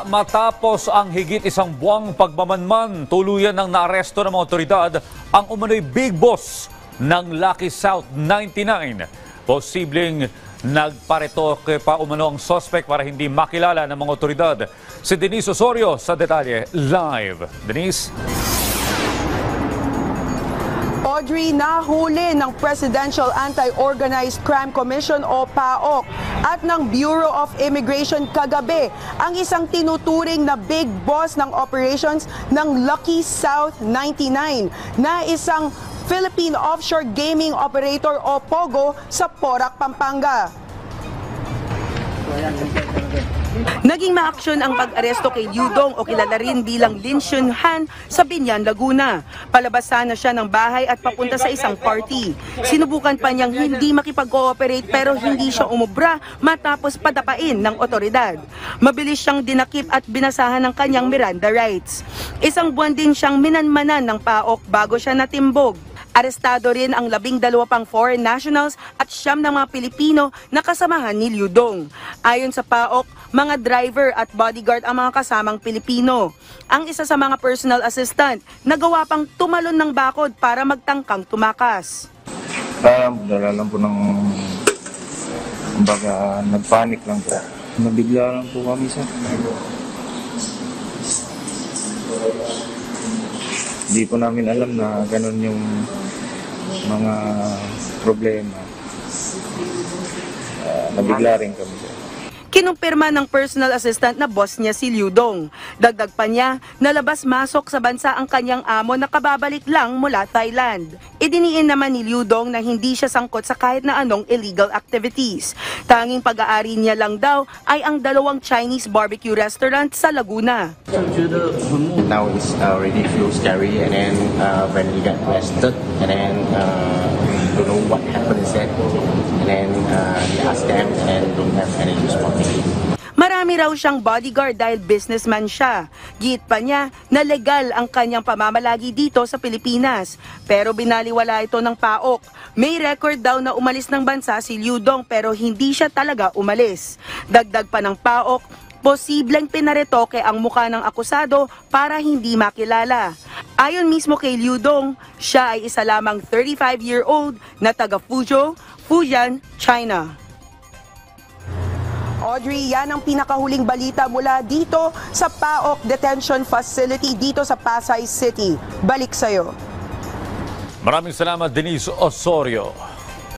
Matapos ang higit isang buwang pagmamanman, tuluyan ng naaresto ng mga otoridad ang umano'y big boss ng Lucky South 99. Posibleng nagparetoke pa umano ang suspect para hindi makilala ng mga otoridad. Si Denise Osorio sa detalye live. Denise? Audrey, nahuli ng Presidential Anti-Organized Crime Commission o PAOC at ng Bureau of Immigration kagabi ang isang tinuturing na big boss ng operations ng Lucky South 99 na isang Philippine Offshore Gaming Operator o POGO sa Porac, Pampanga. Naging maaksyon ang pag-aresto kay Liudong o kilala rin bilang Lin Xunhan sa Binyan, Laguna. Palabasan na siya ng bahay at papunta sa isang party. Sinubukan pa niyang hindi makipag-cooperate pero hindi siya umubra matapos padapain ng otoridad. Mabilis siyang dinakip at binasahan ng kanyang Miranda rights. Isang buwan din siyang minanmanan ng PAOK bago siya natimbog. Arestado rin ang 12 pang foreign nationals at 9 ng mga Pilipino na kasamahan ni Liudong. Ayon sa PAOK, mga driver at bodyguard ang mga kasamang Pilipino. Ang isa sa mga personal assistant, nagawa pang tumalon ng bakod para magtangkang tumakas. Dala lang po ng, kumbaga, nagpanik lang po. Nabigla lang po kami sa. Hindi po namin alam na ganun yung mga problema. Nabigla rin kami. Kinumpirma ng personal assistant na boss niya si Liudong. Dagdag pa niya, nalabas-masok sa bansa ang kanyang amo na kababalik lang mula Thailand. Idiniin naman ni Liudong na hindi siya sangkot sa kahit na anong illegal activities. Tanging pag-aari niya lang daw ay ang 2 Chinese barbecue restaurant sa Laguna. Now it's already feel scary and then when we got arrested and then we don't know what happened instead and then we asked them and then don't have any use for me. Marami raw siyang bodyguard dahil businessman siya. Giit pa niya na legal ang kanyang pamamalagi dito sa Pilipinas. Pero binaliwala ito ng PAOK. May record daw na umalis ng bansa si Liudong pero hindi siya talaga umalis. Dagdag pa ng PAOK, posibleng pinaretoke ang mukha ng akusado para hindi makilala. Ayon mismo kay Liudong, siya ay isa lamang 35-year-old na taga Fuzhou, Fujian, China. Audrey, yan ang pinakahuling balita mula dito sa PAOK Detention Facility dito sa Pasay City. Balik sa'yo. Maraming salamat, Denise Osorio.